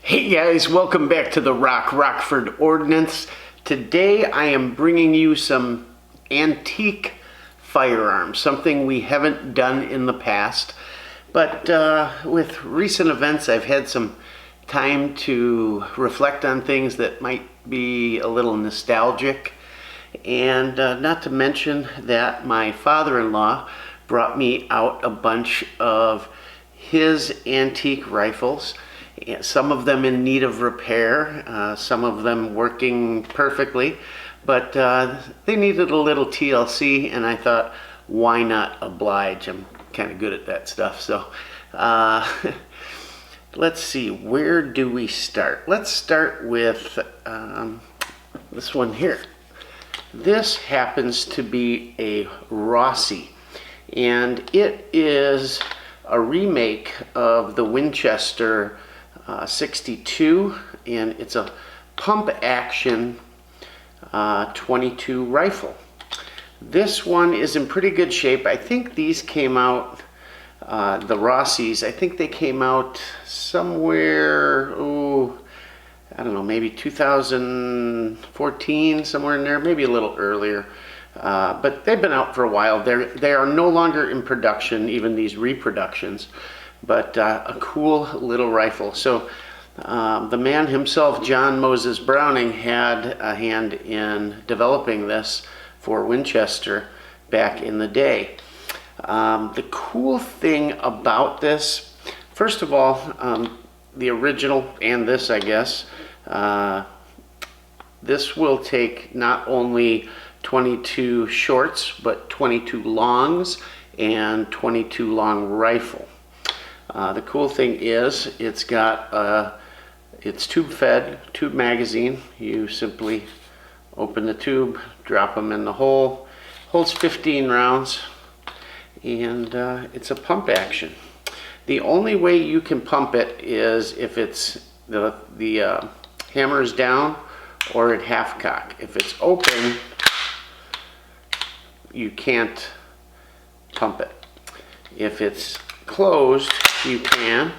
Hey guys, welcome back to the Rockford Ordnance. Today I am bringing you some antique firearms, something we haven't done in the past. But with recent events, I've had some time to reflect on things that might be a little nostalgic. And not to mention that my father-in-law brought me out a bunch of his antique rifles. Some of them in need of repair, some of them working perfectly, but they needed a little TLC, and I thought, why not oblige? I'm kind of good at that stuff. So let's see, where do we start? Let's start with this one here. This happens to be a Rossi, and it is a remake of the Winchester 62, and it's a pump action 22 rifle. This one is in pretty good shape. I think these came out, the Rossis, I think they came out somewhere, I don't know, maybe 2014, somewhere in there, maybe a little earlier. But they've been out for a while. They are no longer in production, even these reproductions. But a cool little rifle. So the man himself, John Moses Browning, had a hand in developing this for Winchester back in the day. The cool thing about this, first of all, the original and this, I guess, this will take not only 22 shorts, but 22 longs and 22 long rifle. The cool thing is it's got it's tube fed, tube magazine. You simply open the tube, drop them in the hole. Holds 15 rounds, and it's a pump action. The only way you can pump it is if it's the hammer is down or at half cock. If it's open, you can't pump it. If it's closed, you can.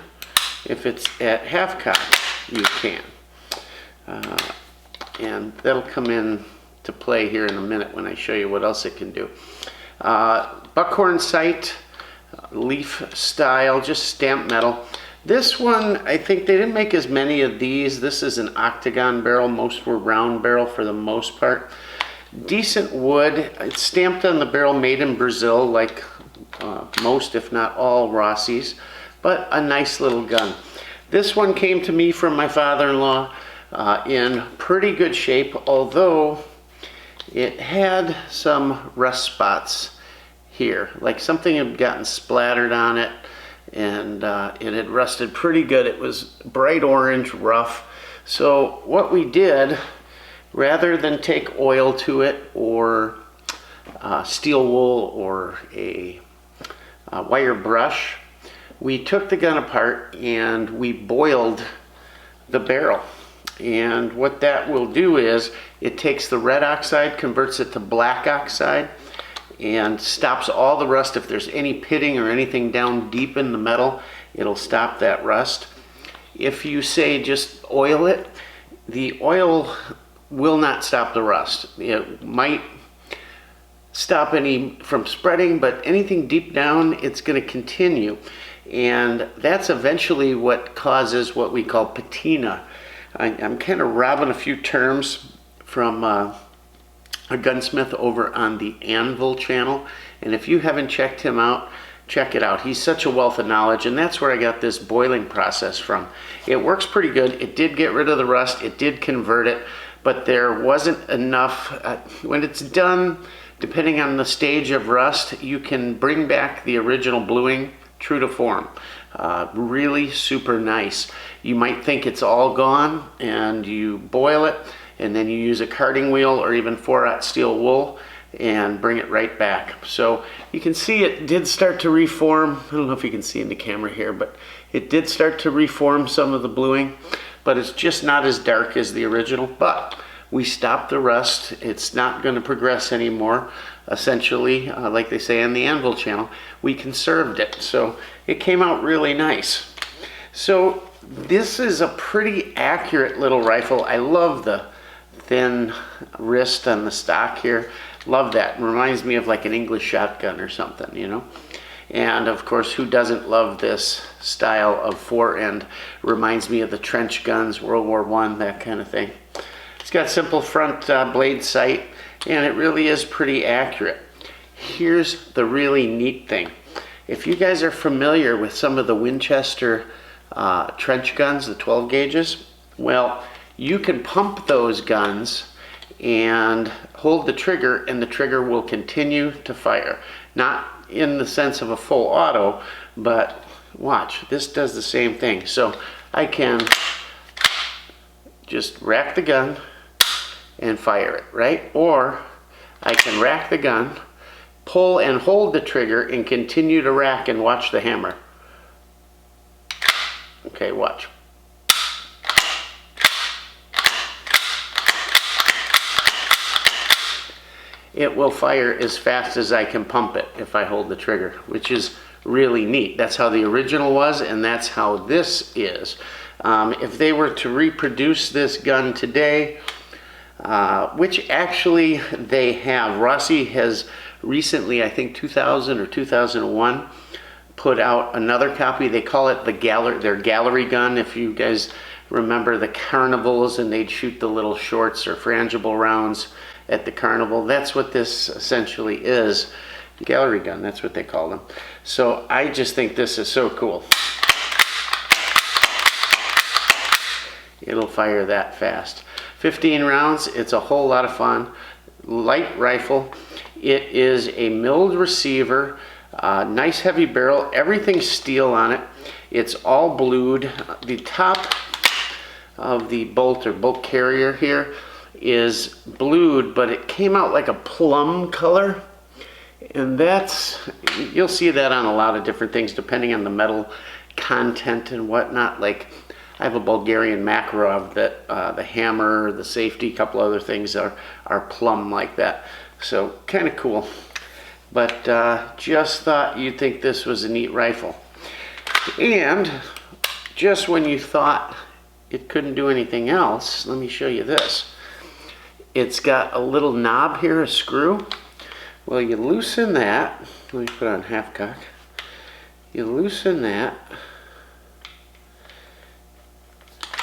If it's at half cock, you can. And that'll come in to play here in a minute when I show you what else it can do. Buckhorn sight, leaf style, just stamped metal. This one, I think they didn't make as many of these. This is an octagon barrel. Most were round barrel for the most part. Decent wood. It's stamped on the barrel, made in Brazil, like most, if not all, Rossis, but a nice little gun. This one came to me from my father-in-law in pretty good shape, although it had some rust spots here, like something had gotten splattered on it, and it had rusted pretty good. It was bright orange, rough. So what we did, rather than take oil to it or steel wool or a wire brush, we took the gun apart and we boiled the barrel. And what that will do is it takes the red oxide, converts it to black oxide, and stops all the rust. If there's any pitting or anything down deep in the metal, it'll stop that rust. If you say just oil it, the oil will not stop the rust. It might stop any from spreading, but anything deep down, it's going to continue. And that's eventually what causes what we call patina. I'm kind of robbing a few terms from a gunsmith over on the Anvil channel. And if you haven't checked him out, check it out. He's such a wealth of knowledge, and that's where I got this boiling process from. It works pretty good. It did get rid of the rust. It did convert it, but there wasn't enough. When it's done, depending on the stage of rust, you can bring back the original bluing true to form. Really super nice. You might think it's all gone, and you boil it, and then you use a carding wheel or even 4/0 steel wool and bring it right back. So you can see it did start to reform. I don't know if you can see in the camera here, but it did start to reform some of the bluing, but it's just not as dark as the original. But we stopped the rust. It's not going to progress anymore. Essentially, like they say on the Anvil channel, we conserved it. So it came out really nice. So this is a pretty accurate little rifle. I love the thin wrist on the stock here. Love that. It reminds me of like an English shotgun or something, you know. And of course, who doesn't love this style of fore-end? Reminds me of the trench guns, World War I, that kind of thing. It's got simple front blade sight, and it really is pretty accurate. Here's the really neat thing. If you guys are familiar with some of the Winchester trench guns, the 12 gauges, well, you can pump those guns and hold the trigger, and the trigger will continue to fire. Not in the sense of a full auto, but watch, this does the same thing. So I can just rack the gun and fire it, right? Or I can rack the gun, pull and hold the trigger, and continue to rack and watch the hammer. Okay, watch. It will fire as fast as I can pump it if I hold the trigger, which is really neat. That's how the original was, and that's how this is. If they were to reproduce this gun today, which actually they have, Rossi has recently, I think 2000 or 2001, put out another copy. They call it their gallery gun. If you guys remember the carnivals, and they'd shoot the little shorts or frangible rounds at the carnival, that's what this essentially is. Gallery gun, that's what they call them. So I just think this is so cool. It'll fire that fast. 15 rounds, it's a whole lot of fun. Light rifle. It is a milled receiver, nice heavy barrel, everything's steel on it. It's all blued. The top of the bolt or bolt carrier here is blued, but it came out like a plum color, and you'll see that on a lot of different things depending on the metal content and whatnot. Like I have a Bulgarian Makarov that the hammer, the safety, a couple other things are plum like that, so kind of cool. But just thought you'd think this was a neat rifle. And just when you thought it couldn't do anything else, let me show you this. It's got a little knob here, a screw. Well, you loosen that. Let me put it on half cock. You loosen that,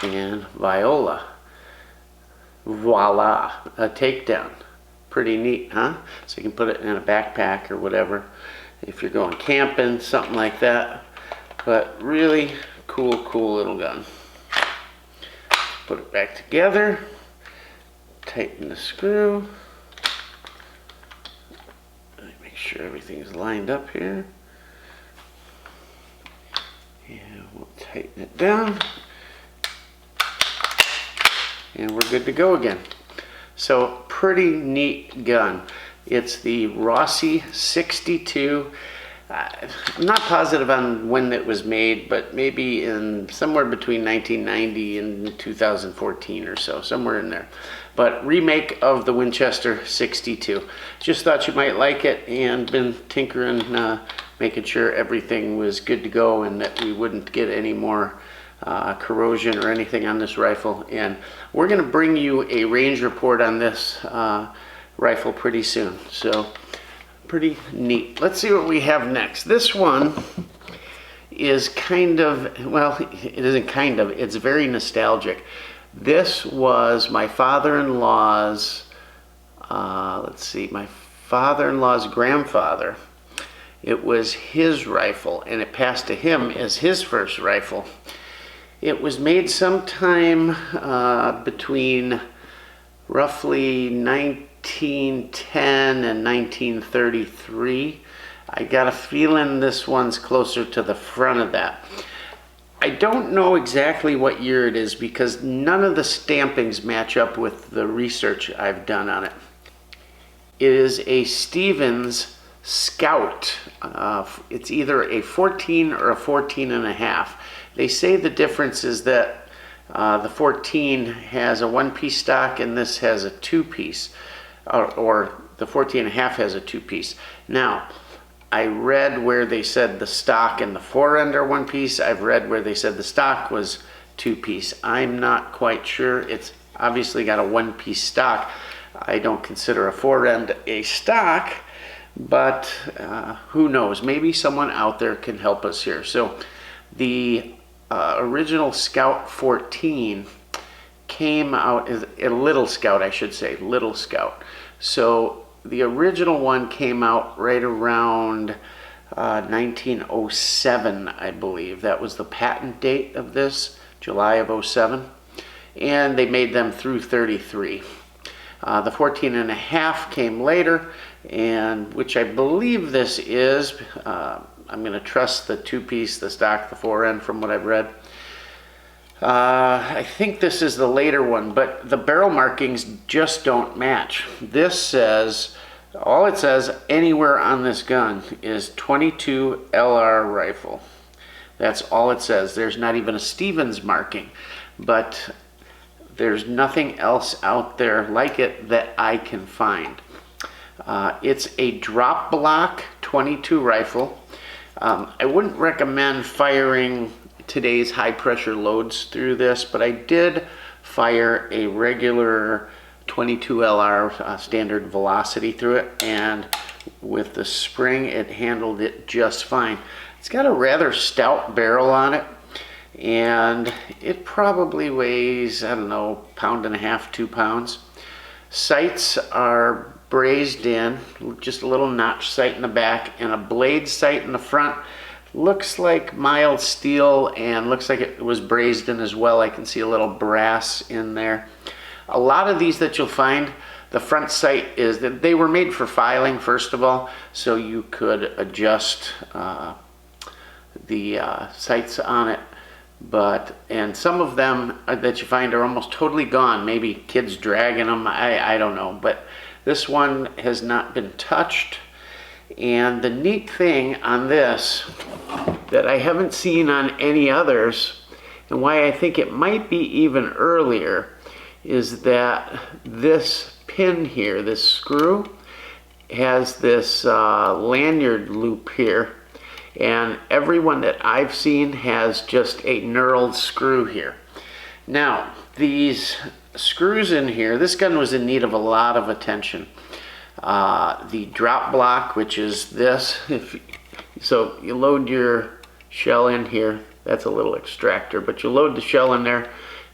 and voila, a takedown. Pretty neat, huh? So you can put it in a backpack or whatever if you're going camping, something like that. But really cool little gun. Put it back together. Tighten the screw. Make sure everything's lined up here. And we'll tighten it down. And we're good to go again. So pretty neat gun. It's the Rossi 62. I'm not positive on when it was made, but maybe in somewhere between 1990 and 2014 or so, somewhere in there. But remake of the Winchester 62. Just thought you might like it, and been tinkering, making sure everything was good to go and that we wouldn't get any more corrosion or anything on this rifle. And we're going to bring you a range report on this rifle pretty soon. So pretty neat. Let's see what we have next. This one is kind of, well, it isn't kind of, it's very nostalgic. This was my father-in-law's, my father-in-law's grandfather. It was his rifle, and it passed to him as his first rifle. It was made sometime between roughly 1910 and 1933. I got a feeling this one's closer to the front of that. I don't know exactly what year it is because none of the stampings match up with the research I've done on it. It is a Stevens Scout. It's either a 14 or a 14 and a half. They say the difference is that the 14 has a one-piece stock and this has a two-piece, or the 14 and a half has a two-piece. Now, I read where they said the stock and the fore end are one piece. I've read where they said the stock was two piece. I'm not quite sure. It's obviously got a one piece stock. I don't consider a fore end a stock, but who knows? Maybe someone out there can help us here. So the original Scout 14 came out as a Little Scout, I should say, Little Scout. So the original one came out right around 1907, I believe. That was the patent date of this, July of 07. And they made them through 33. The 14 and a half came later, and which I believe this is. I'm going to trust the two-piece, the stock, the fore end from what I've read. I think this is the later one, but the barrel markings just don't match. This says, all it says anywhere on this gun is 22 LR rifle. That's all it says. There's not even a Stevens marking, but there's nothing else out there like it that I can find. It's a drop block 22 rifle. I wouldn't recommend firing today's high pressure loads through this, but I did fire a regular 22 LR standard velocity through it, and with the spring it handled it just fine. It's got a rather stout barrel on it, and it probably weighs, I don't know, 1.5 pounds, 2 pounds. Sights are brazed in, just a little notch sight in the back and a blade sight in the front. Looks like mild steel and looks like it was brazed in as well. I can see a little brass in there. A lot of these that you'll find, the front sight is that they were made for filing, first of all, so you could adjust the sights on it. And some of them that you find are almost totally gone. Maybe kids dragging them, I don't know. But this one has not been touched. And the neat thing on this that I haven't seen on any others, and why I think it might be even earlier, is that this pin here, this screw, has this lanyard loop here. And every one that I've seen has just a knurled screw here. Now, these screws in here, this gun was in need of a lot of attention. The drop block, which is this, so you load your shell in here, that's a little extractor, but you load the shell in there,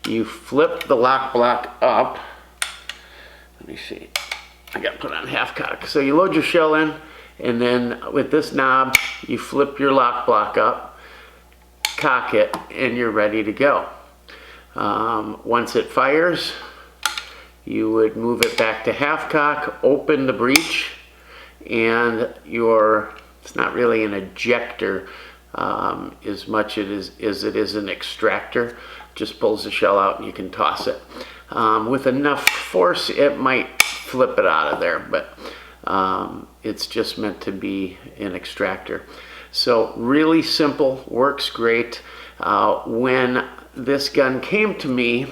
you flip the lock block up. Let me see, I got put on half cock. So you load your shell in, and then with this knob, you flip your lock block up, cock it, and you're ready to go. Once it fires, you would move it back to half cock, open the breech, and it's not really an ejector as much as it is an extractor. Just pulls the shell out and you can toss it. With enough force, it might flip it out of there, but it's just meant to be an extractor. So really simple, works great. When this gun came to me,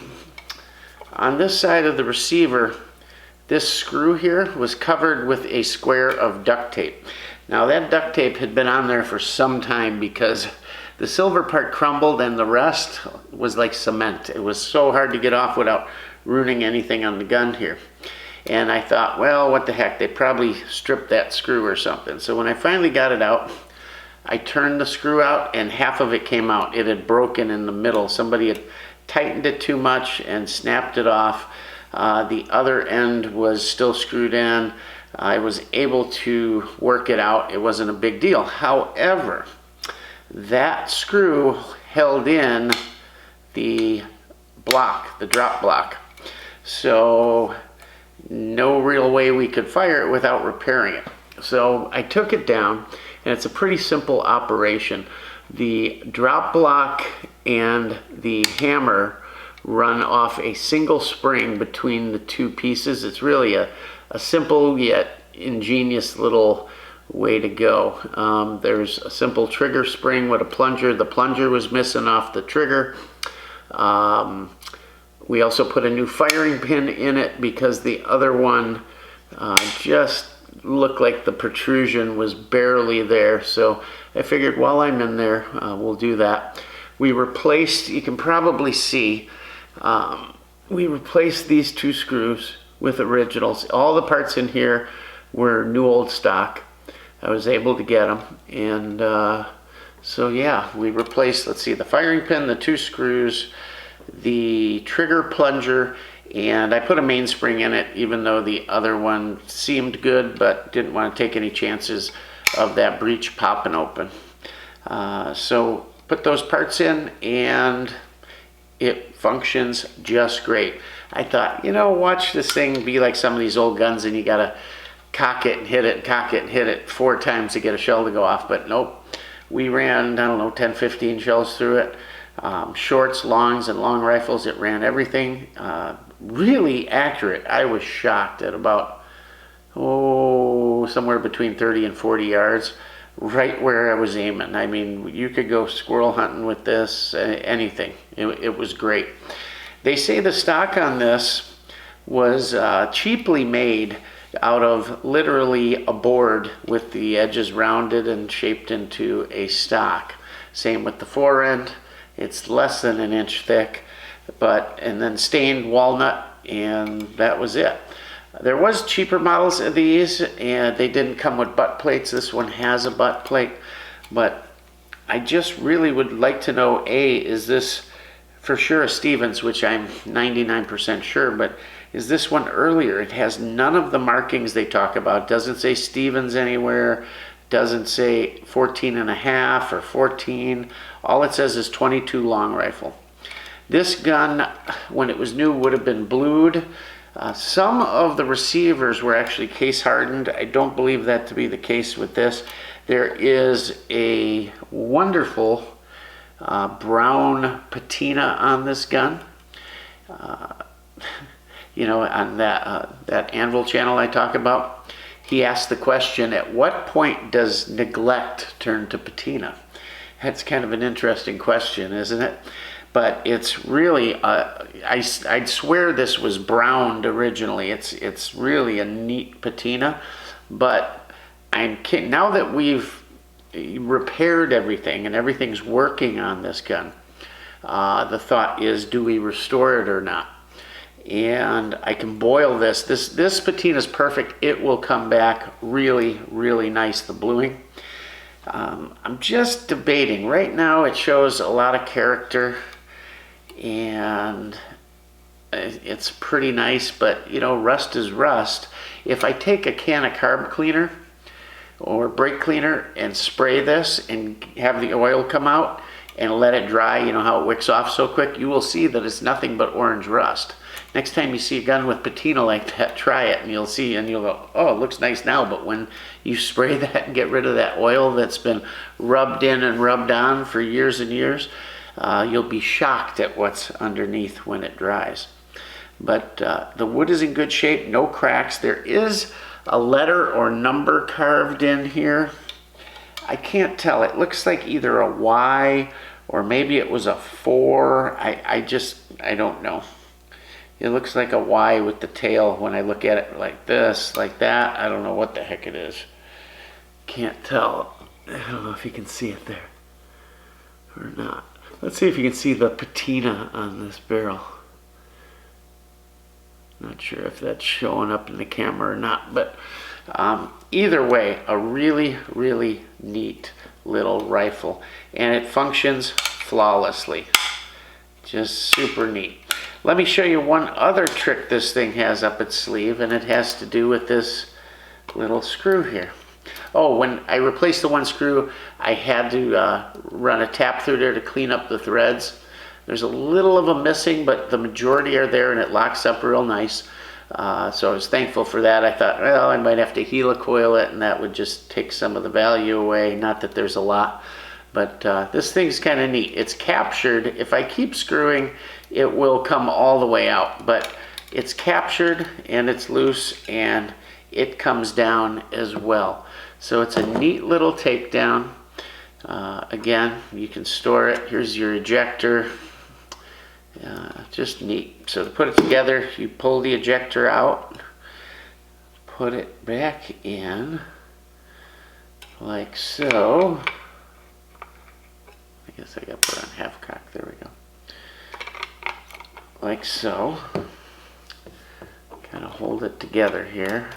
on this side of the receiver, this screw here was covered with a square of duct tape. Now that duct tape had been on there for some time because the silver part crumbled and the rest was like cement. It was so hard to get off without ruining anything on the gun here. And I thought, well, what the heck, they probably stripped that screw or something. So when I finally got it out, I turned the screw out and half of it came out. It had broken in the middle. Somebody had tightened it too much and snapped it off. The other end was still screwed in. I was able to work it out. It wasn't a big deal. However, that screw held in the block, the drop block. So no real way we could fire it without repairing it. So I took it down, and it's a pretty simple operation. The drop block and the hammer run off a single spring between the two pieces. It's really a simple yet ingenious little way to go. There's a simple trigger spring with a plunger. The plunger was missing off the trigger. We also put a new firing pin in it because the other one just looked like the protrusion was barely there. So I figured while I'm in there, we'll do that. We replaced, you can probably see, we replaced these 2 screws with originals. All the parts in here were new old stock. I was able to get them, and so yeah, we replaced, let's see, the firing pin, the 2 screws, the trigger plunger, and I put a mainspring in it, even though the other one seemed good, but didn't want to take any chances of that breech popping open. So put those parts in, and it functions just great. I thought, you know, watch this thing be like some of these old guns, and you gotta cock it and hit it, cock it and hit it 4 times to get a shell to go off. But nope, we ran, I don't know, 10, 15 shells through it. Shorts, longs, and long rifles, it ran everything. Really accurate. I was shocked at about, somewhere between 30 and 40 yards, right where I was aiming. I mean, you could go squirrel hunting with this, anything. It was great. They say the stock on this was cheaply made out of literally a board with the edges rounded and shaped into a stock. Same with the fore end. It's less than an inch thick, and then stained walnut, and that was it. There was cheaper models of these, and they didn't come with butt plates. This one has a butt plate, but I just really would like to know, is this for sure a Stevens, which I'm 99% sure, but is this one earlier? It has none of the markings they talk about. Doesn't say Stevens anywhere. Doesn't say 14.5 or 14. All it says is 22 long rifle. This gun, when it was new, would have been blued. Some of the receivers were actually case hardened. I don't believe that to be the case with this. There is a wonderful brown patina on this gun. You know, on that Anvil channel I talk about, he asked the question, at what point does neglect turn to patina? That's kind of an interesting question, isn't it? But it's really, I'd swear this was browned originally. It's really a neat patina, but now that we've repaired everything and everything's working on this gun, the thought is, do we restore it or not? And I can boil this. This patina is perfect. It will come back really, really nice, the bluing. I'm just debating. Right now it shows a lot of character, and it's pretty nice, but you know, rust is rust. If I take a can of carb cleaner or brake cleaner and spray this and have the oil come out and let it dry, you know how it wicks off so quick, you will see that it's nothing but orange rust. Next time you see a gun with patina like that, try it, and you'll see, and you'll go, oh, it looks nice now, but when you spray that and get rid of that oil that's been rubbed in and rubbed on for years and years, you'll be shocked at what's underneath when it dries. But the wood is in good shape, no cracks. There is a letter or number carved in here. I can't tell. It looks like either a Y or maybe it was a 4. I don't know. It looks like a Y with the tail when I look at it like this, like that. I don't know what the heck it is. Can't tell. I don't know if you can see it there or not. Let's see if you can see the patina on this barrel. Not sure if that's showing up in the camera or not, but either way, a really, really neat little rifle, and it functions flawlessly. Just super neat. Let me show you one other trick this thing has up its sleeve, and it has to do with this little screw here. Oh, when I replaced the one screw, I had to run a tap through there to clean up the threads. There's a little of them missing, but the majority are there, and it locks up real nice. So I was thankful for that. I thought, well, I might have to helicoil it, and that would just take some of the value away. Not that there's a lot, but this thing's kind of neat. It's captured. If I keep screwing, it will come all the way out, but it's captured and it's loose, and it comes down as well. So it's a neat little takedown. Again, you can store it. Here's your ejector. Just neat. So to put it together, you pull the ejector out, put it back in like so. I guess I got to put it on half cock. There we go. Like so. Kind of hold it together here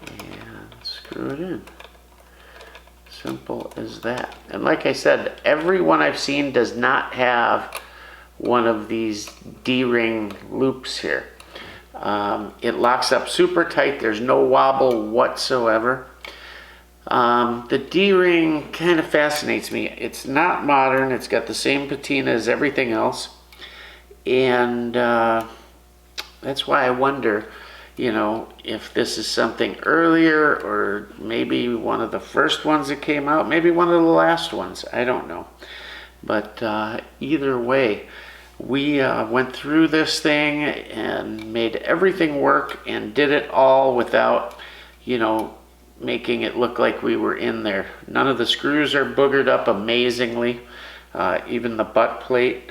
and screw it in. Simple as that. And like I said, every one I've seen does not have one of these D-ring loops here. It locks up super tight. There's no wobble whatsoever. The D-ring kind of fascinates me. It's not modern. It's got the same patina as everything else. And that's why I wonder, you know, if this is something earlier or maybe one of the first ones that came out, maybe one of the last ones. I don't know. But either way, we went through this thing and made everything work and did it all without, you know, making it look like we were in there. None of the screws are boogered up amazingly. Even the butt plate.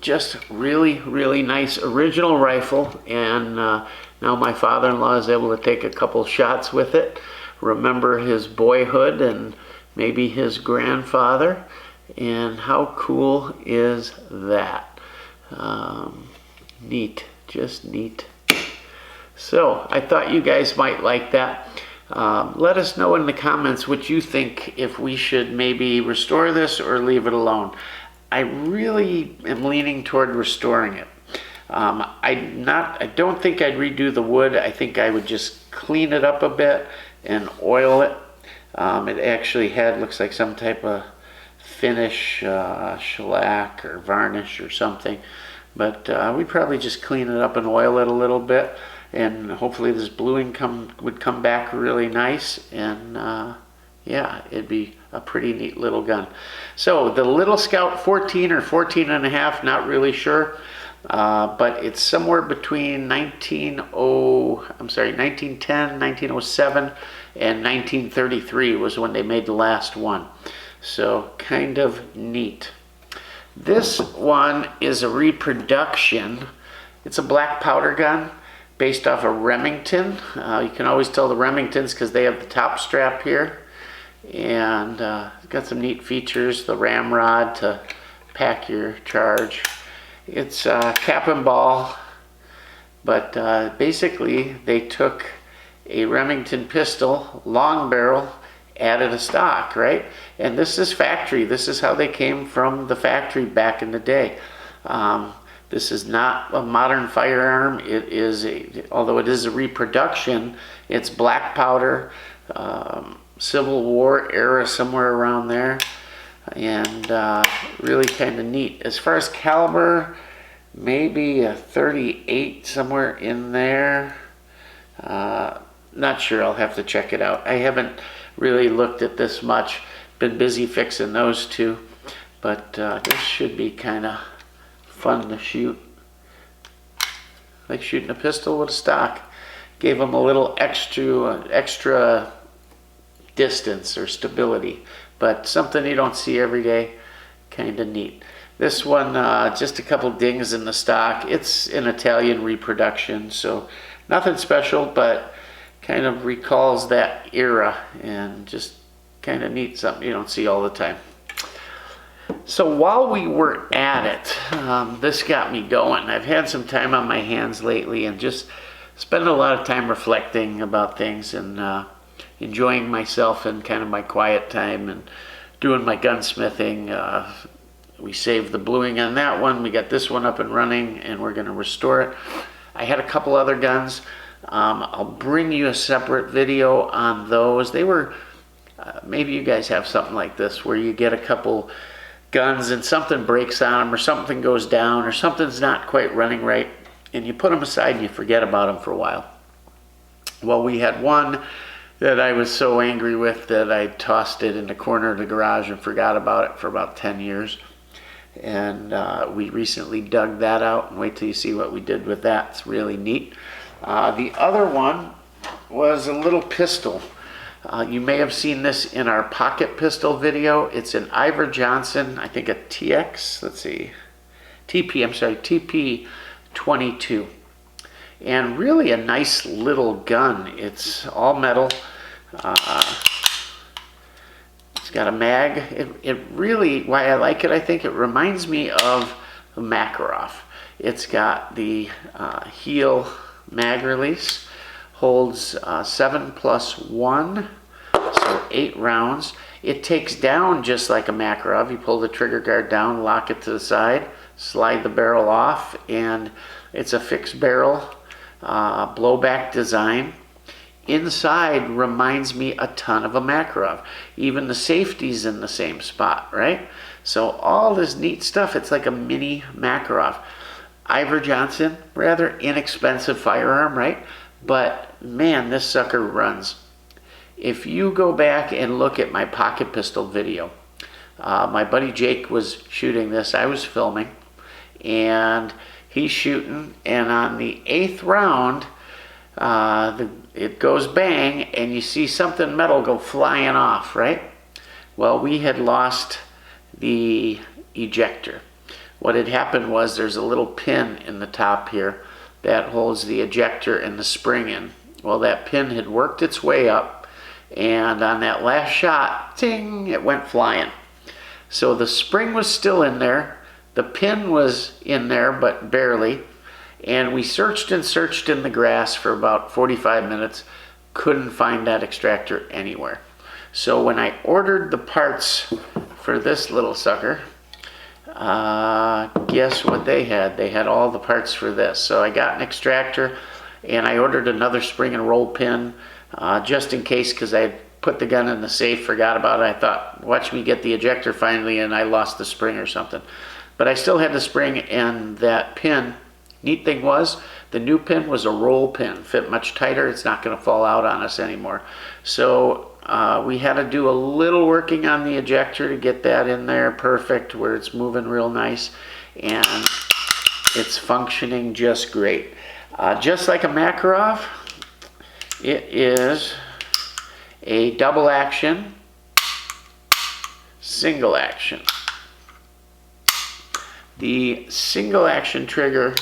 Just really, really nice original rifle. And now my father-in-law is able to take a couple shots with it. Remember his boyhood and maybe his grandfather. And how cool is that? Neat, just neat. So I thought you guys might like that. Let us know in the comments what you think, if we should maybe restore this or leave it alone. I really am leaning toward restoring it. I don't think I'd redo the wood. I think I would just clean it up a bit and oil it. It actually had, looks like some type of finish, shellac or varnish or something. But we'd probably just clean it up and oil it a little bit. And hopefully this bluing would come back really nice. And yeah, it'd be a pretty neat little gun. So the Little Scout 14 or 14 and a half, not really sure. But it's somewhere between 1910, 1907 and 1933 was when they made the last one. So kind of neat. This one is a reproduction. It's a black powder gun based off of Remington. You can always tell the Remingtons because they have the top strap here. And it's got some neat features. The ramrod to pack your charge. It's cap and ball. But basically they took a Remington pistol, long barrel, added a stock, right? And this is factory. This is how they came from the factory back in the day. This is not a modern firearm. It is, although it is a reproduction, it's black powder, Civil War era, somewhere around there, and really kind of neat. As far as caliber, maybe a 38, somewhere in there. Not sure, I'll have to check it out. I haven't really looked at this much, been busy fixing those two, but this should be kind of fun to shoot. Like shooting a pistol with a stock. Gave them a little extra distance or stability, but something you don't see every day. Kind of neat. This one, just a couple dings in the stock. It's an Italian reproduction, so nothing special, but kind of recalls that era and just kind of neat, something you don't see all the time. So while we were at it, this got me going. I've had some time on my hands lately and just spend a lot of time reflecting about things and enjoying myself in kind of my quiet time and doing my gunsmithing. We saved the bluing on that one. We got this one up and running and we're going to restore it. I had a couple other guns. I'll bring you a separate video on those. They were, maybe you guys have something like this where you get a couple guns and something breaks on them or something goes down or something's not quite running right and you put them aside and you forget about them for a while. Well, we had one that I was so angry with that I tossed it in the corner of the garage and forgot about it for about 10 years. And we recently dug that out, and wait till you see what we did with that. It's really neat. The other one was a little pistol. You may have seen this in our pocket pistol video. It's an Ivor Johnson, I think a TP 22. and really a nice little gun. It's all metal. It's got a mag. It really, why I like it, I think it reminds me of the Makarov. It's got the heel mag release, holds 7+1, so 8 rounds. It takes down just like a Makarov. You pull the trigger guard down, lock it to the side, slide the barrel off, and it's a fixed barrel blowback design. Inside reminds me a ton of a Makarov. Even the safety's in the same spot, right? So all this neat stuff, it's like a mini Makarov. Ivor Johnson, rather inexpensive firearm, right? But man, this sucker runs. If you go back and look at my pocket pistol video, my buddy Jake was shooting this, I was filming, and he's shooting, and on the 8th round, it goes bang, and you see something metal go flying off, right? Well, we had lost the ejector. What had happened was there's a little pin in the top here that holds the ejector and the spring in. Well, that pin had worked its way up, and on that last shot, ting, it went flying. So the spring was still in there, the pin was in there, but barely, and we searched and searched in the grass for about 45 minutes, couldn't find that extractor anywhere. So when I ordered the parts for this little sucker, guess what they had? They had all the parts for this. So I got an extractor, and I ordered another spring and roll pin just in case, because I had put the gun in the safe, forgot about it. I thought, watch me get the ejector finally, and I lost the spring or something. But I still had the spring and that pin. Neat thing was, the new pin was a roll pin, fit much tighter. It's not going to fall out on us anymore. So we had to do a little working on the ejector to get that in there perfect, where it's moving real nice, and it's functioning just great. Just like a Makarov, it is a double action, single action. The single action trigger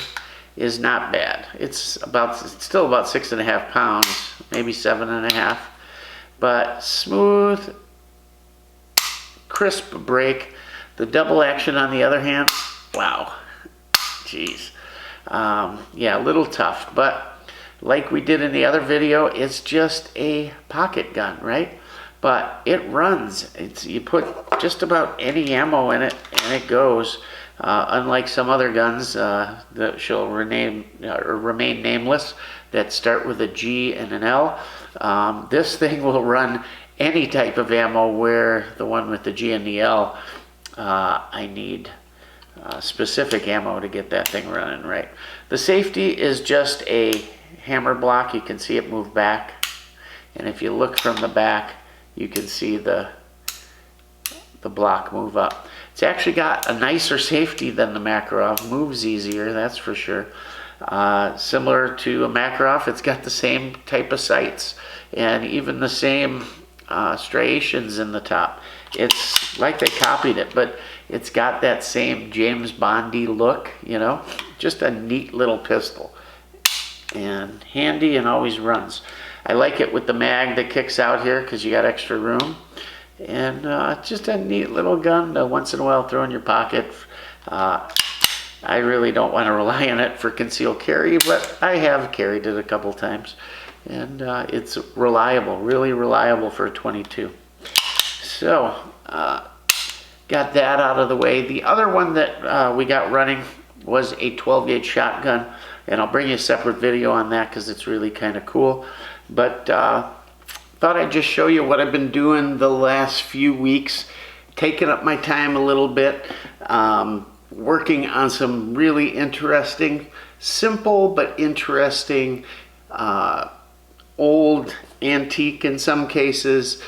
is not bad. It's still about 6.5 pounds, maybe 7.5. But smooth, crisp break. The double action on the other hand, wow, geez. Yeah, a little tough, but like we did in the other video, it's just a pocket gun, right? But it runs. You put just about any ammo in it, and it goes. Unlike some other guns that shall remain nameless, that start with a G and an L, this thing will run any type of ammo, where the one with the G and the L, I need specific ammo to get that thing running right. The safety is just a hammer block. You can see it move back, and if you look from the back, you can see the block move up. It's actually got a nicer safety than the Makarov. Moves easier, that's for sure. Similar to a Makarov, it's got the same type of sights and even the same striations in the top. It's like they copied it, but it's got that same James Bondy look, you know? Just a neat little pistol. And handy, and always runs. I like it with the mag that kicks out here, because you got extra room. And just a neat little gun to once in a while throw in your pocket. I really don't want to rely on it for concealed carry, but I have carried it a couple times. And it's reliable, really reliable for a 22. So, got that out of the way. The other one that we got running was a 12-gauge shotgun. And I'll bring you a separate video on that, because it's really kind of cool. But thought I'd just show you what I've been doing the last few weeks, taking up my time a little bit, working on some really interesting, simple but interesting, old, antique in some cases,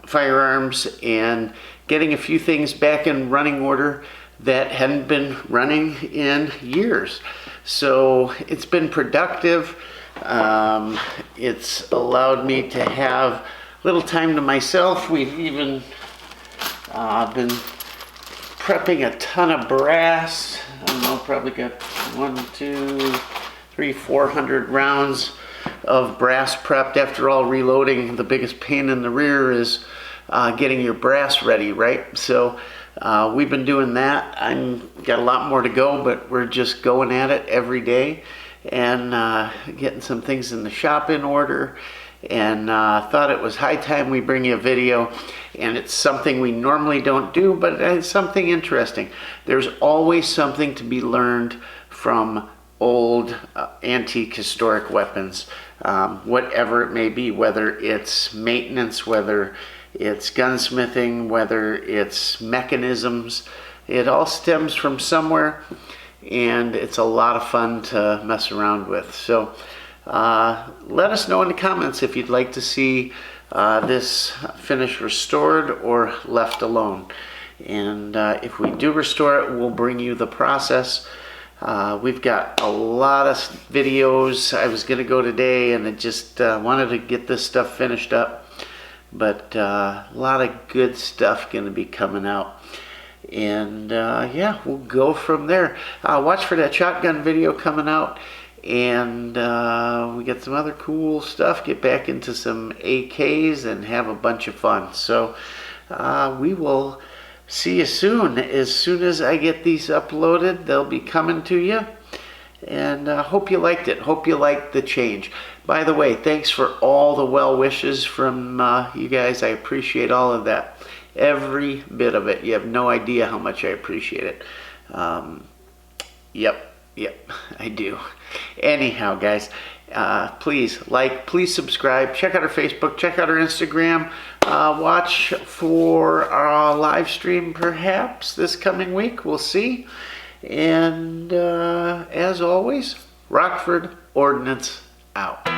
firearms, and getting a few things back in running order that hadn't been running in years. So it's been productive. It's allowed me to have a little time to myself. We've even been prepping a ton of brass. I don't know, probably got 1, 2, 400 rounds of brass prepped. After all, reloading, the biggest pain in the rear is getting your brass ready, right? So we've been doing that. I've got a lot more to go, but we're just going at it every day and getting some things in the shop in order. And thought it was high time we bring you a video, and it's something we normally don't do, but it's something interesting. There's always something to be learned from old antique historic weapons, whatever it may be, whether it's maintenance, whether it's gunsmithing, whether it's mechanisms. It all stems from somewhere, and it's a lot of fun to mess around with. So let us know in the comments if you'd like to see this finished restored or left alone. And if we do restore it, we'll bring you the process. We've got a lot of videos. I was going to go today, and I just wanted to get this stuff finished up. But a lot of good stuff going to be coming out. And yeah, we'll go from there. Watch for that shotgun video coming out. And we get some other cool stuff, get back into some AKs and have a bunch of fun. So we will see you soon. As soon as I get these uploaded, they'll be coming to you. And hope you liked it. Hope you liked the change. By the way, thanks for all the well wishes from you guys. I appreciate all of that. Every bit of it. You have no idea how much I appreciate it. Yep, I do. Anyhow, guys, please like, please subscribe, check out our Facebook, check out our Instagram, watch for our live stream perhaps this coming week. We'll see. And as always, Rockford Ordnance out.